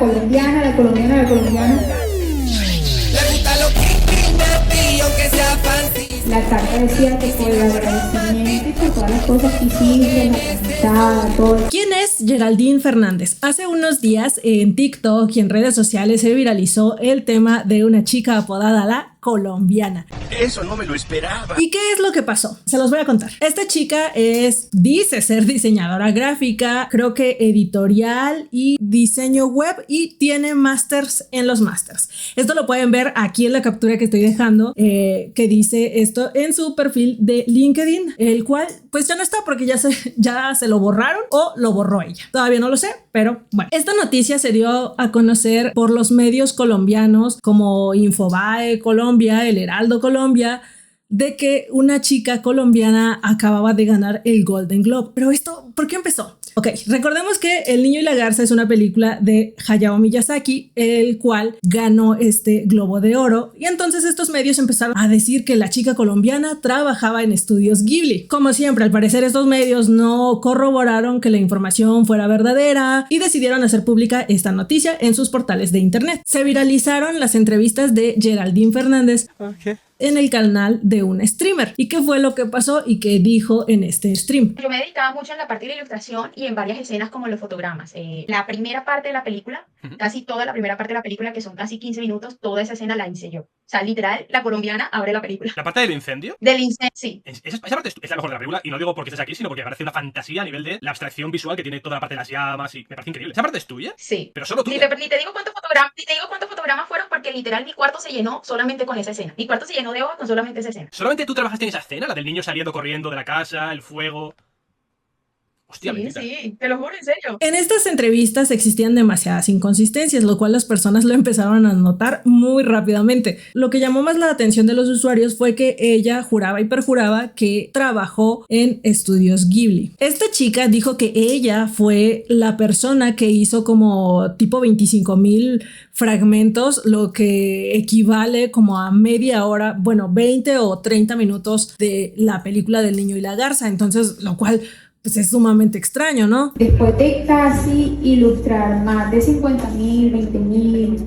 colombiana, la colombiana, la colombiana. La carta decía que por el agradecimiento y por todas las cosas que hiciste, la presentada, todo. ¿Quién es Geraldine Fernández? Hace unos días en TikTok y en redes sociales se viralizó el tema de una chica apodada la colombiana. Eso no me lo esperaba. ¿Y qué es lo que pasó? Se los voy a contar. Esta chica dice ser diseñadora gráfica, creo que editorial y diseño web, y tiene másters en los másters. Esto lo pueden ver aquí en la captura que estoy dejando, que dice esto en su perfil de LinkedIn, el cual pues ya no está porque ya se lo borraron o lo borró ella. Todavía no lo sé, pero bueno. Esta noticia se dio a conocer por los medios colombianos como Infobae Colombia, El Heraldo Colombia, de que una chica colombiana acababa de ganar el Golden Globe. Pero esto, ¿por qué empezó? Ok, recordemos que El Niño y la Garza es una película de Hayao Miyazaki, el cual ganó este Globo de Oro, y entonces estos medios empezaron a decir que la chica colombiana trabajaba en estudios Ghibli. Como siempre, al parecer estos medios no corroboraron que la información fuera verdadera y decidieron hacer pública esta noticia en sus portales de internet. Se viralizaron las entrevistas de Geraldine Fernández en el canal de un streamer. ¿Y qué fue lo que pasó y qué dijo en este stream? Yo me dedicaba mucho en la parte de la ilustración y en varias escenas como en los fotogramas. La primera parte de la película, casi toda la primera parte de la película, que son casi 15 minutos, toda esa escena la hice yo. O sea, literal, la colombiana abre la película. ¿La parte del incendio? Del incendio, sí. Esa parte es la mejor de la película, y no digo porque estés aquí, sino porque me parece una fantasía a nivel de la abstracción visual que tiene toda la parte de las llamas, y me parece increíble. ¿Esa parte es tuya? Sí. Pero solo tuya. Ni te digo cuántos fotogramas fueron, porque literal mi cuarto se llenó solamente con esa escena. Mi cuarto se llenó de ojos con solamente esa escena. ¿Solamente tú trabajaste en esa escena? La del niño saliendo corriendo de la casa, el fuego. Hostia, Sí, bendita. sí, te lo juro, en serio. En estas entrevistas existían demasiadas inconsistencias, lo cual las personas lo empezaron a notar muy rápidamente. Lo que llamó más la atención de los usuarios fue que ella juraba y perjuraba que trabajó en estudios Ghibli. Esta chica dijo que ella fue la persona que hizo como tipo 25,000 fragmentos, lo que equivale como a media hora, bueno, 20 o 30 minutos de la película del Niño y la Garza. Entonces, lo cual pues es sumamente extraño, ¿no? Después de casi ilustrar más de 50,000, 20,000,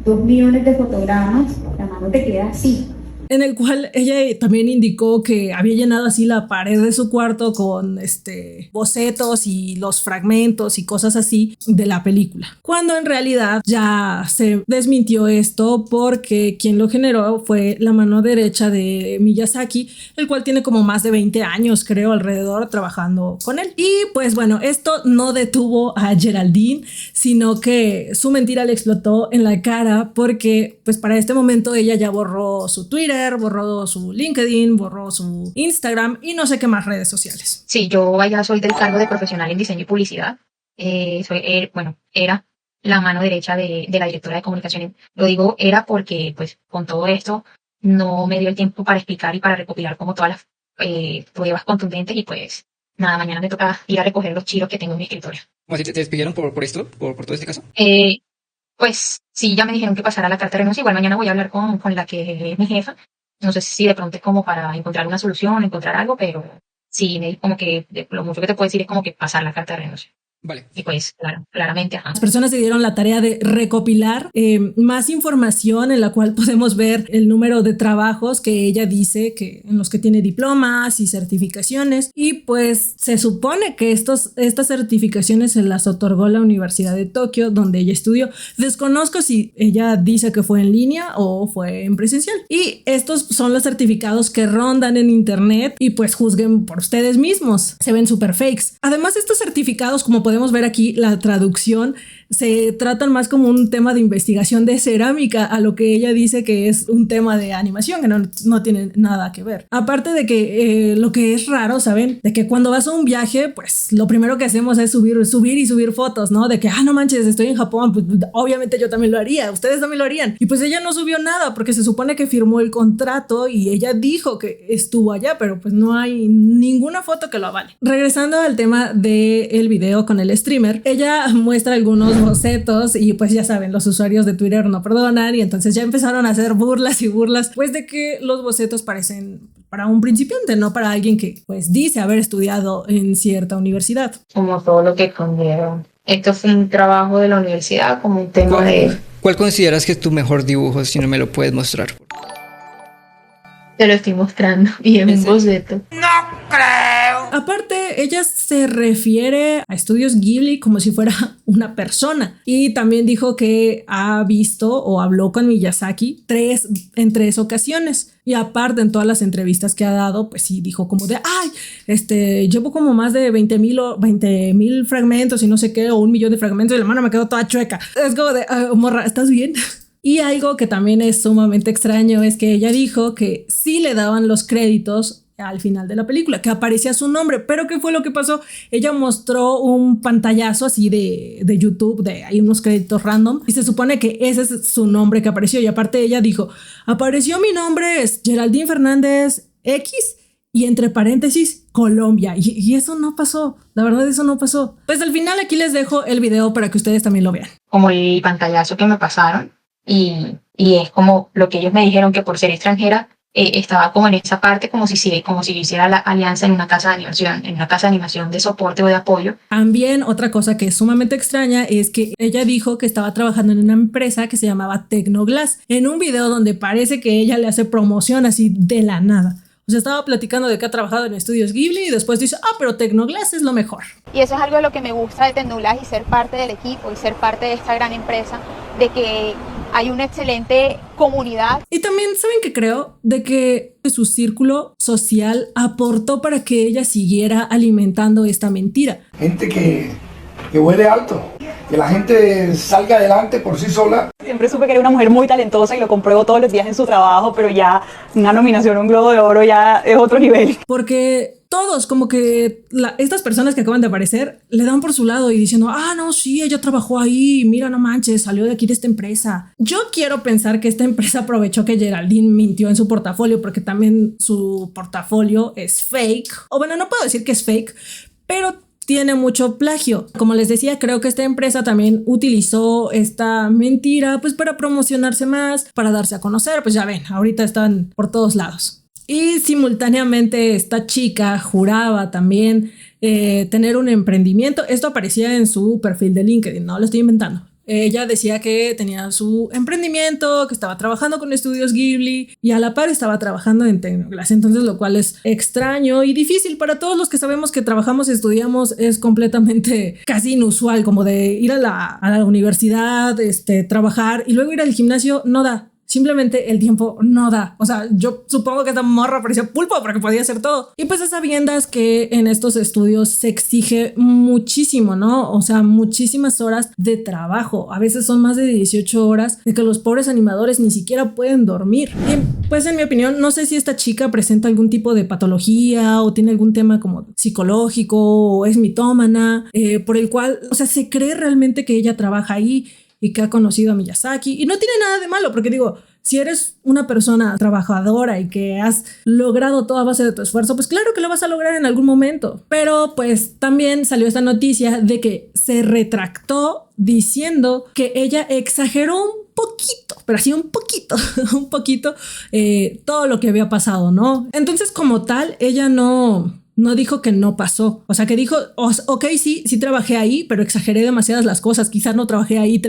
2 millones de fotogramas, la mano te queda así. En el cual ella también indicó que había llenado así la pared de su cuarto con bocetos y los fragmentos y cosas así de la película, cuando en realidad ya se desmintió esto, porque quien lo generó fue la mano derecha de Miyazaki, el cual tiene como más de 20 años, creo, alrededor, trabajando con él. Y pues bueno, esto no detuvo a Geraldine, sino que su mentira le explotó en la cara, porque pues para este momento ella ya borró su Twitter, borró su LinkedIn, borró su Instagram y no sé qué más redes sociales. Sí, yo allá soy del cargo de profesional en diseño y publicidad. Era la mano derecha de la directora de comunicaciones. Lo digo era porque, pues, con todo esto no me dio el tiempo para explicar y para recopilar como todas las pruebas contundentes, y pues nada, mañana me toca ir a recoger los chiros que tengo en mi escritorio. ¿Te despidieron por esto? ¿Por todo este caso? Pues sí, ya me dijeron que pasara la carta de renuncia. Igual mañana voy a hablar con la que es mi jefa. No sé si de pronto es como para encontrar una solución, encontrar algo, pero sí, como que lo mucho que te puedo decir es como que pasar la carta de renuncia. Vale. Y pues, claramente, ajá. Las personas se dieron la tarea de recopilar más información, en la cual podemos ver el número de trabajos que ella dice que en los que tiene diplomas y certificaciones, y pues se supone que estas certificaciones se las otorgó la Universidad de Tokio, donde ella estudió. Desconozco si ella dice que fue en línea o fue en presencial, y estos son los certificados que rondan en internet, y pues juzguen por ustedes mismos, se ven super fakes. Además, estos certificados, como podemos ver aquí, la traducción, se tratan más como un tema de investigación de cerámica, a lo que ella dice que es un tema de animación, que no tiene nada que ver. Aparte de que lo que es raro, ¿saben? De que cuando vas a un viaje, pues lo primero que hacemos es subir fotos, ¿no? De que, no manches, estoy en Japón, pues obviamente yo también lo haría, ustedes también lo harían. Y pues ella no subió nada, porque se supone que firmó el contrato y ella dijo que estuvo allá, pero pues no hay ninguna foto que lo avale. Regresando al tema del video con el streamer, ella muestra algunos bocetos y pues ya saben, los usuarios de Twitter no perdonan, y entonces ya empezaron a hacer burlas y burlas, pues de que los bocetos parecen para un principiante, no para alguien que pues dice haber estudiado en cierta universidad. Como todo lo que conlleva Esto fue un trabajo de la universidad, como un tema de... ¿Cuál consideras que es tu mejor dibujo, si no me lo puedes mostrar? Te lo estoy mostrando y en un boceto. Aparte, ella se refiere a Estudios Ghibli como si fuera una persona, y también dijo que ha visto o habló con Miyazaki en tres ocasiones, y aparte en todas las entrevistas que ha dado, pues sí dijo como de, ay, llevo como más de 20,000 fragmentos y no sé qué, o 1,000,000 de fragmentos y la mano me quedó toda chueca. Es como de, morra, ¿estás bien? Y algo que también es sumamente extraño es que ella dijo que sí le daban los créditos al final de la película, que aparecía su nombre, pero ¿qué fue lo que pasó? Ella mostró un pantallazo así de YouTube, hay unos créditos random, y se supone que ese es su nombre que apareció, y aparte ella dijo, apareció mi nombre, es Geraldine Fernández X, y entre paréntesis, Colombia, y eso no pasó, la verdad eso no pasó. Pues al final aquí les dejo el video para que ustedes también lo vean. Como el pantallazo que me pasaron, y es como lo que ellos me dijeron, que por ser extranjera, estaba como en esa parte como si hiciera la alianza en una casa de animación de soporte o de apoyo. También otra cosa que es sumamente extraña es que ella dijo que estaba trabajando en una empresa que se llamaba Tecnoglass, en un video donde parece que ella le hace promoción así de la nada. O sea, estaba platicando de que ha trabajado en Estudios Ghibli y después dice, pero Tecnoglass es lo mejor. Y eso es algo de lo que me gusta de Tecnoglass y ser parte del equipo y ser parte de esta gran empresa, de que hay una excelente comunidad. Y también, ¿saben qué creo? De que su círculo social aportó para que ella siguiera alimentando esta mentira. Gente que huele alto, que la gente salga adelante por sí sola. Siempre supe que era una mujer muy talentosa y lo compruebo todos los días en su trabajo, pero ya una nominación a un Globo de Oro ya es otro nivel. Porque todos, como que estas personas que acaban de aparecer le dan por su lado y diciendo, no, sí, ella trabajó ahí, mira, no manches, salió de aquí de esta empresa. Yo quiero pensar que esta empresa aprovechó que Geraldine mintió en su portafolio, porque también su portafolio es fake. O bueno, no puedo decir que es fake, pero tiene mucho plagio. Como les decía, creo que esta empresa también utilizó esta mentira pues para promocionarse más, para darse a conocer. Pues ya ven, ahorita están por todos lados. Y simultáneamente esta chica juraba también tener un emprendimiento. Esto aparecía en su perfil de LinkedIn, no lo estoy inventando. Ella decía que tenía su emprendimiento, que estaba trabajando con Estudios Ghibli y a la par estaba trabajando en Tecnoglass. Entonces, lo cual es extraño y difícil para todos los que sabemos que trabajamos y estudiamos. Es completamente casi inusual, como de ir a la universidad, trabajar y luego ir al gimnasio. No da. Simplemente el tiempo no da. O sea, yo supongo que esta morra parecía pulpo porque podía hacer todo. Y pues a sabiendas que en estos estudios se exige muchísimo, ¿no? O sea, muchísimas horas de trabajo. A veces son más de 18 horas de que los pobres animadores ni siquiera pueden dormir. Y pues en mi opinión, no sé si esta chica presenta algún tipo de patología o tiene algún tema como psicológico o es mitómana, por el cual, o sea, se cree realmente que ella trabaja ahí y que ha conocido a Miyazaki, y no tiene nada de malo, porque digo, si eres una persona trabajadora y que has logrado todo a base de tu esfuerzo, pues claro que lo vas a lograr en algún momento. Pero pues también salió esta noticia de que se retractó diciendo que ella exageró un poquito, pero así un poquito, todo lo que había pasado, ¿no? Entonces, como tal, ella no dijo que no pasó. O sea, que dijo, ok, sí trabajé ahí, pero exageré demasiadas las cosas. Quizás no trabajé ahí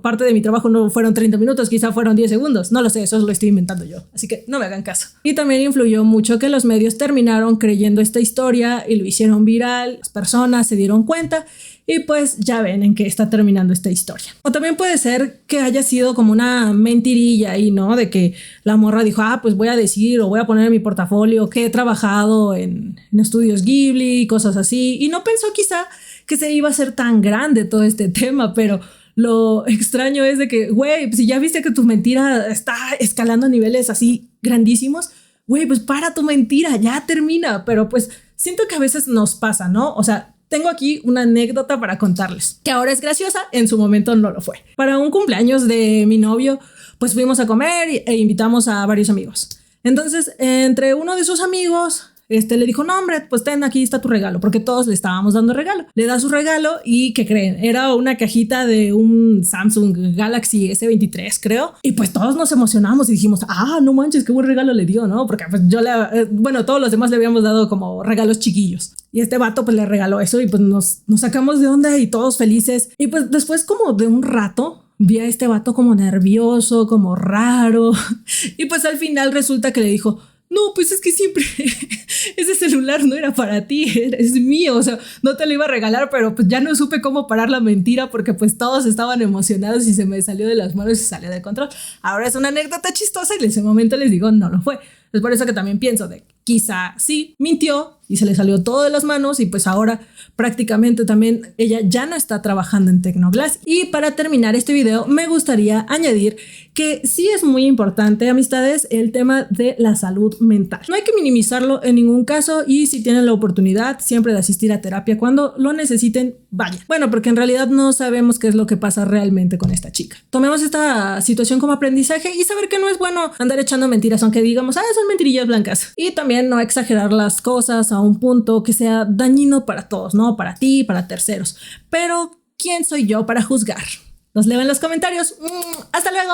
parte de mi trabajo no fueron 30 minutos, quizás fueron 10 segundos. No lo sé, eso lo estoy inventando yo. Así que no me hagan caso. Y también influyó mucho que los medios terminaron creyendo esta historia y lo hicieron viral. Las personas se dieron cuenta y pues ya ven en qué está terminando esta historia. O también puede ser que haya sido como una mentirilla ahí, ¿no? De que la morra dijo, pues voy a decir o voy a poner en mi portafolio que he trabajado en Estudios Ghibli y cosas así. Y no pensó quizá que se iba a hacer tan grande todo este tema, pero lo extraño es de que, güey, si ya viste que tu mentira está escalando a niveles así grandísimos, güey, pues para tu mentira, ya termina. Pero pues siento que a veces nos pasa, ¿no? O sea, tengo aquí una anécdota para contarles, que ahora es graciosa, en su momento no lo fue. Para un cumpleaños de mi novio, pues fuimos a comer e invitamos a varios amigos. Entonces, entre uno de sus amigos, le dijo, no hombre, pues ten, aquí está tu regalo, porque todos le estábamos dando regalo. Le da su regalo y ¿qué creen? Era una cajita de un Samsung Galaxy S23, creo. Y pues todos nos emocionamos y dijimos, no manches, qué buen regalo le dio, ¿no? Porque pues todos los demás le habíamos dado como regalos chiquillos. Y este vato pues le regaló eso y pues nos sacamos de onda y todos felices. Y pues después como de un rato vi a este vato como nervioso, como raro. Y pues al final resulta que le dijo, no, pues es que siempre ese celular no era para ti, es mío, o sea, no te lo iba a regalar, pero pues ya no supe cómo parar la mentira porque pues todos estaban emocionados y se me salió de las manos y salió de control. Ahora es una anécdota chistosa y en ese momento les digo, no lo fue. Es por eso que también pienso de quizá sí mintió y se le salió todo de las manos y pues ahora prácticamente también ella ya no está trabajando en Tecnoglass. Y para terminar este video me gustaría añadir que sí es muy importante, amistades, el tema de la salud mental. No hay que minimizarlo en ningún caso y si tienen la oportunidad siempre de asistir a terapia cuando lo necesiten, vayan. Bueno, porque en realidad no sabemos qué es lo que pasa realmente con esta chica. Tomemos esta situación como aprendizaje y saber que no es bueno andar echando mentiras, aunque digamos, son mentirillas blancas. Y también no exagerar las cosas a un punto que sea dañino para todos, ¿no? Para ti, para terceros. Pero, ¿quién soy yo para juzgar? Los leo en los comentarios. ¡Hasta luego!